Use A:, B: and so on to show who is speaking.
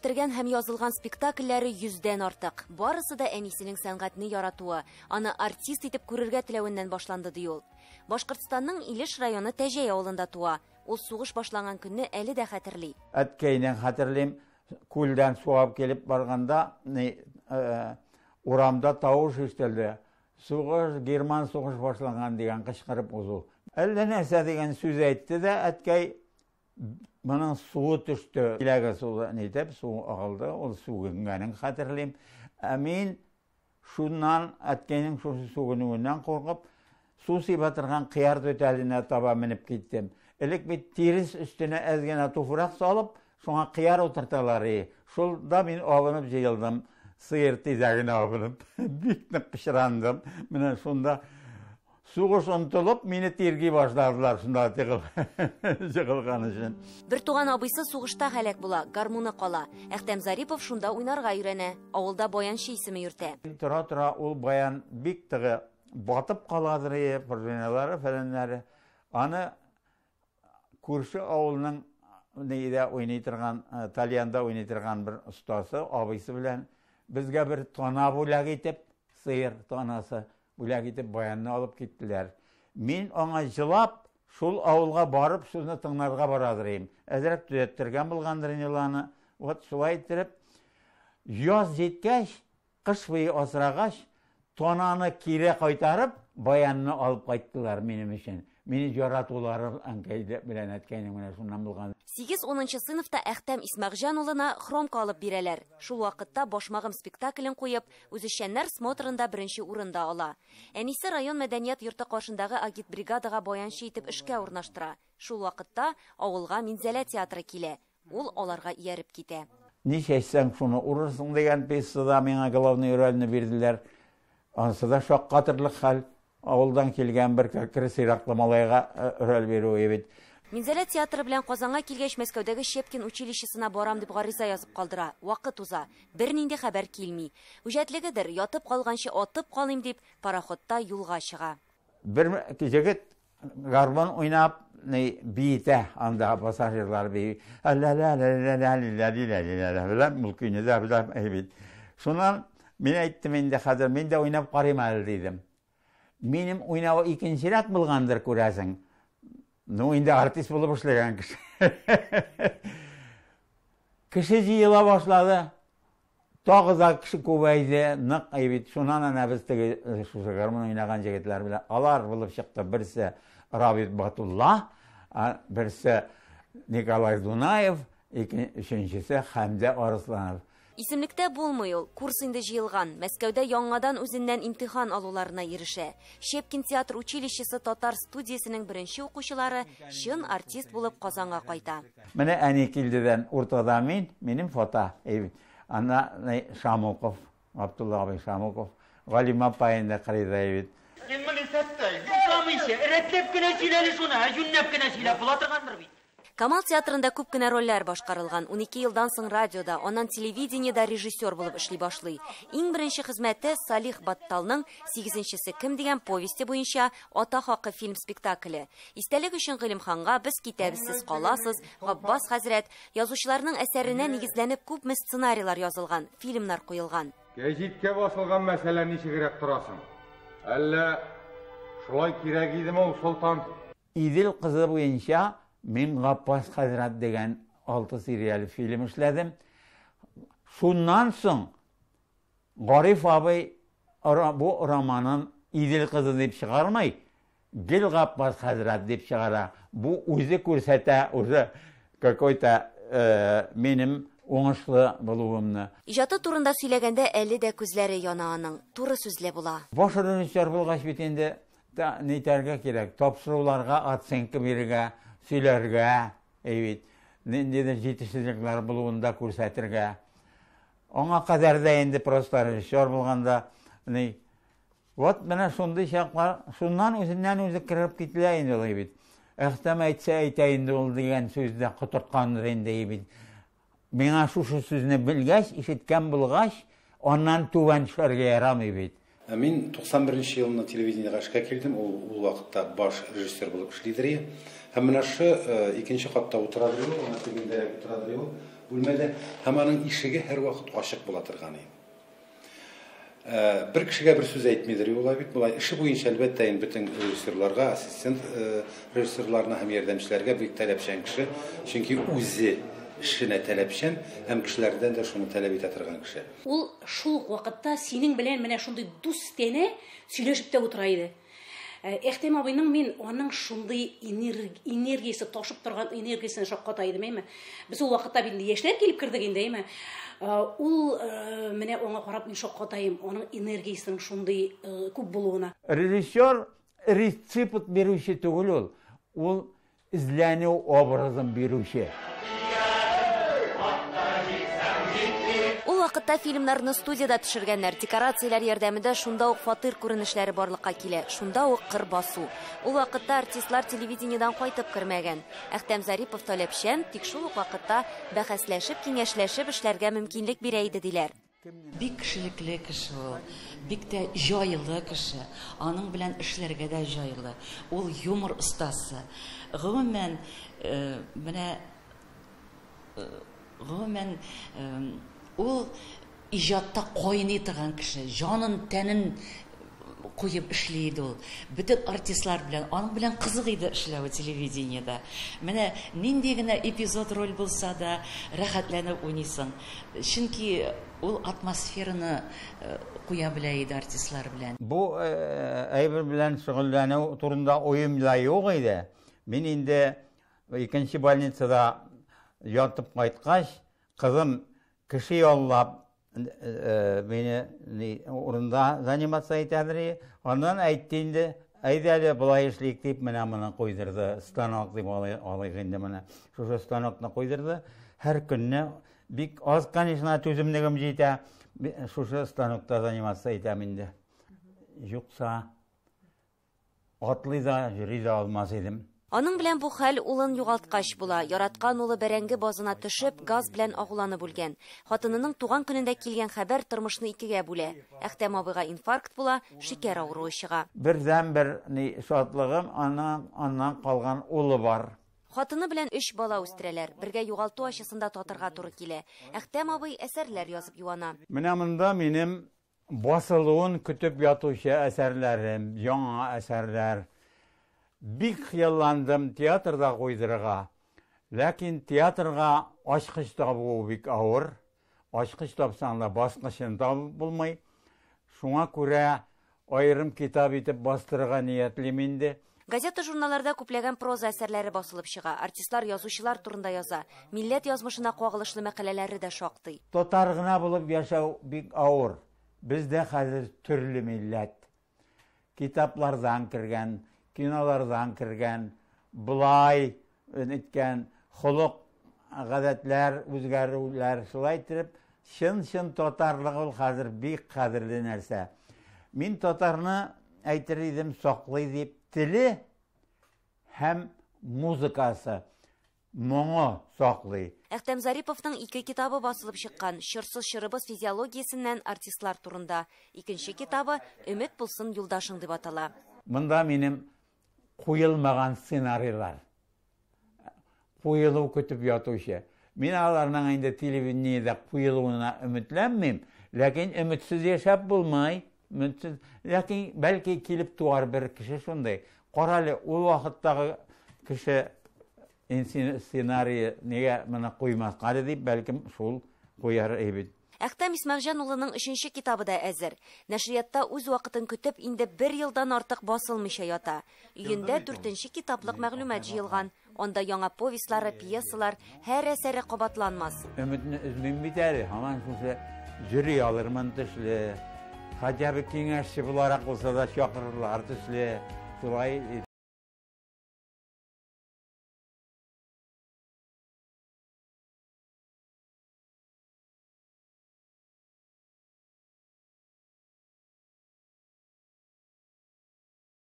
A: Җитештергән һәм язылган спектакльләре 100дән артык. Барысы да әнисенең сәнгатьне яратуы, аны артист итеп күрергә теләвеннән башланды ди ул. Башкортстанның Илеш районы Тәҗәй авылында туа. Ул сугыш башланган көнне әле дә хәтерли.
B: Әткәйнең хәтерлим, күлдән суап килеп барганда, урамда тавыш ишетелде. Сугыш, Герман сугыш башланган дигән кычкырып узу. Әллә нәрсә дигән сүз әйтте дә, әткәй моның суы төште. Киләге суы нитеп, су агылды, ул сугынганын хәтерлим. Мин шуннан әткәйнең сугынуыннан куркып, су сибатырган кыяр төтәленә таба менеп киттем. Элек бит тирис өстенә әзгәнә туфрак салып, шуңа кыяр утырталар. Шулда мин авынып җыелдым, сыер тизәгенә авынып, бик нык пычрандым. Менә шунда сугыш онтылып, мине тирги башладылар, шунда җыгылган өчен.
A: Бер туган абыйсы сугышта һәлак була, гармуны кала. Әхтәм Зарипов шунда уйнарга өйрәнә. Авылда Баянчы исеме йөртә.
B: Тора ул Баян бик тыгы батып каладыр, проблемалары фәләннәре. Аны күрше авылның нидә уйный торган, Талиянда уйный торган бер остасы, абыйсы белән безгә бер тона бүләк итеп, сыер тонасы бүләк итеп Баянны алып киттеләр. Мин аңа җылап, шул авылга барып, сүзне тыңларга барадыр. Әзрәк төзәттергән булгандыр инде. Вот шулай итеп, яз җиткәч, кыш буе асрагач, тонаны кире кайтарып, Баянны алып кайттылар минем өчен. Мине яратулары әнкәйдә белән әткәйнең менә шуннан булган.
A: 8-10 сыйныфта Әхтәм Исмәгъҗан улына хромка алып бирәләр. Шул вакытта Башмагым спектаклен куеп, үзешчәннәр смотрында беренче урында ала. Әнисе район мәдәният йорты каршындагы агитбригадага баянчы итеп эшкә урнаштыра. Шул вакытта авылга Минзәлә театры килә. Ул аларга ияреп китә.
B: Ничәсәң шуны урырсың дигән пьесада миңа главный рольне бирделәр. Анысы да шаккатырлык хәл. Авылдан килгән бер сыйраклы малайга роль бирү бит.
A: Минзәлә театры белән Казанга килгәч, Мәскәүдәге Щепкин училищесына барам дип гариза язып калдыра. Вакыт уза, бернинди хәбәр килми. Үҗәтлегедер, ятып калганчы атып калыйм дип, пароходта юлга чыга.
B: Бер җегет гармон уйнап, биетә, анда пассажирлар бии. Шуннан мин әйттем инде, хәзер мин дә уйнап карыйм әле дидем. Минем уйнавы икенчерәк булгандыр, күрәсең. Инде артист булып эшләгән кеше. Кеше җыела башлады. Тагы да кеше күбәйде, нык бит. Шуннан ана без теге гармон уйнаган җегетләр белән алар булып чыкты. Берсе Рабит Батулла, берсе Николай Дунаев, икенчесе Хәмдә Арсланов.
A: Исемлектә булмый ул, курс инде җыелган. Мәскәүдә яңадан үзеннән имтихан алуларына ирешә. Щепкин театр училищесы татар студиясенең беренче укучылары чын артист булып Казанга кайта.
B: Менә әни килдедән уртада минем фото. Ана Шамуков, Абдулла абый Шамуков, Галима апайында карыйда бит.
C: Син моны сәттай, самыйча, рәтләп кенә сөйләле шуны, җүннәп кенә сөйләп була торгандыр бит.
A: Камал театрында күп кенә рольләр башкарылган. 12 елдан соң радиода, аннан телевидениедә режиссер булып эшли башлый. Иң беренче хезмәте Салих Батталның 8-нчесе кем дигән повесте буенча Ата хакы фильм спектакле. Истәлек өчен Гыйлемханга без китәбез, сез каласыз, Габбас хәзрәт, язучыларның әсәренә нигезләнеп күпме сценарийлар язылган, фильмнар куелган.
D: Гәҗиткә басылган мәсьәлә ничегрәк торасың? Әллә шулай кирәк идеме ул Солтан?
B: Идел кызы буенча Мин Габбас хәзрәт дигән 6 сериал фильм эшләдем. Шуннан соң Гариф абый бу романын Идел кызы дип чыгармай, Гел Габбас хәзрәт дип чыгара. Бу үзе күрсәтә, уже какой-то минем уңышлы булуымны.
A: Иҗаты турында сөйләгәндә әле дә күзләре яна аның, туры сүзле була.
B: Баш режиссер булгач бит инде нитәргә кирәк, тапшыруларга оценка бирергә, сөйләргә, ниндидер җитешсезлекләр булуында күрсәтергә. Аңа кадәр дә инде просто режиссер булганда, вот менә шундый чаклар, шуннан үзеннән үзе киреп китә инде ул бит. Әхтәм әйтсә әйтә инде ул дигән сүздә котырткандыр инде бит. Миңа шушы сүзне белгәч, ишеткән булгач, аннан түбән төшәргә ярамый бит.
E: Мин 91 елында телевидениега эшкә килдем, ул вакытта баш режиссер булып эшлидер. Һәм менә шу икенче катта утырадыр, ул тегендә утырадыр. Бүлмәдә һәм аның ишеге һәр вакыт ачык була торган иде. Bir kişiге bir söz әйтмидер юла бит. Булай эше буенча әлбәттә инде бөтен режиссерларга, ассистент режиссерларына һәм ярдәмчеләргә бик таләпчән кеше, чөнки үзе эшенә таләпчән һәм кешеләрдән дә шуны таләп итә торган кеше.
F: Ул шул вакытта синең белән менә шундый дус тәне сөйләшеп тә утыра иде. Әхтәм абыйның мен аның шундый энергиясе, ташып торган энергиясен шакката идем, әйме. Без ул вакытта бит яшьләр килеп кирдек инде, әйме. Ул менә аңа карап мин шаккатаем, аның энергиясенең шундый күп булуына.
B: Режиссер рецепт бирүче түгел ул. Ул изләнү образын бирүче.
A: Ул вакытта фильмнарны студияда төшергәннәр, декорацияләр ярдәмендә шунда ук фатир күренешләре барлыкка килә, шунда ук кыр басу. Ул вакытта артистлар телевидениедан кайтып кермәгән. Әхтәм Зарипов таләпчән, тик шул ук вакытта бәхәсләшеп, киңәшләшеп эшләргә мөмкинлек бирә иде диләр.
G: Бик кешелекле кеше ул, бик тә җайлы кеше, аның белән эшләргә дә җайлы. Ул юмор остасы. Гомумән, ул иҗатта кайный торган кеше, җанын, тәнен куеп эшли иде ул. Бөтен артистлар белән, аның белән кызык иде эшләү телевидениедә. Менә нинди генә эпизод роль булса да рәхәтләнеп уйныйсың. Чөнки ул атмосфераны куя белә иде артистлар белән.
B: Бу әйбер белән шөгыльләнү турында уем да юк иде. Мин инде икенче больницада ятып кайткач, кызым кеше яллап мине урында заниматься итәдер. Аннан әйтте инде, әйдә әле булай эшлик дип менә моны куйдырды. Станок дип алыйк инде менә. Шушы станокны куйдырды. Һәр көнне бик аз, конечно, түземлегем җитә. Шушы станокта заниматься итәм инде. Юкса атлый да, йөри дә алмас идем.
A: Аның белән бу хәл улын югалткач була. Яраткан улы бәрәңге базына төшеп, газ белән агуланып үлгән. Хатынының туган көнендә килгән хәбәр тормышны икегә бүлә. Әхтәм абыйга инфаркт була, шикәр авыруы чыга.
B: Бердән-бер шатлыгым, аннан калган улы бар.
A: Хатыны белән 3 бала үстерәләр. Бергә югалту ачысында татырга туры килә. Әхтәм абый әсәрләр язып юана.
B: Менә монда минем басылуын көтеп ятучы әсәрләрем, яңа әсәрләр. Бик хыялландым театрда куйдырга. Ләкин театрга ачкыч табу бик авыр. Ачкыч тапсаң да баскычын табып булмый. Шуңа күрә аерым китап итеп бастырырга ниятлим инде.
A: Газета-журналларда күпләгән проза әсәрләре басылып чыга. Артистлар, язучылар турында яза. Милләт язмышына кагылышлы мәкаләләре дә шактый.
B: Татар гына булып яшәү бик авыр. Бездә хәзер төрле милләт. Китаплардан кергән, кинолардан кергән, булай иткән холык, гадәтләр, үзгәрүләр шулай итеп, чын татарлык ул хәзер бик кадерле нәрсә. Мин татарны әйтер идем саклый дип, теле һәм музыкасы моңы саклый.
A: Әхтәм Зариповның 2 китабы басылып чыккан. Чырсыз чырыбыз физиологиясеннән артистлар турында. Икенче китабы Өмет булсын юлдашың дип атала.
B: Монда минем куелмаган сценарийлар. Куелу көтеп ятучы. Мин аларның инде телевидениедә куелуына өметләнмим, ләкин өметсез яшәп булмай. Ләкин бәлки килеп туар бер кеше шундый. Каралы ул вакыттагы кеше сценарий нигә моны куймаска дип бәлкем шул куяр бит.
A: Әхтәм Исмәгҗан улының 3нче китабы да әзер. Нәшриятта үз вакытын көтеп инде 1 елдан артык басылмыйча ята. Өендә 4нче китаплык мәгълүмат җыелган. Анда яңа повестлары, пьесалар, һәр әсәре кабатланмас.
B: Өметне үзмин бит әле, һаман шушы җыри алырмын төсле. Хотя бы киңәшче буларак булса да чакырырлар төсле. Шулай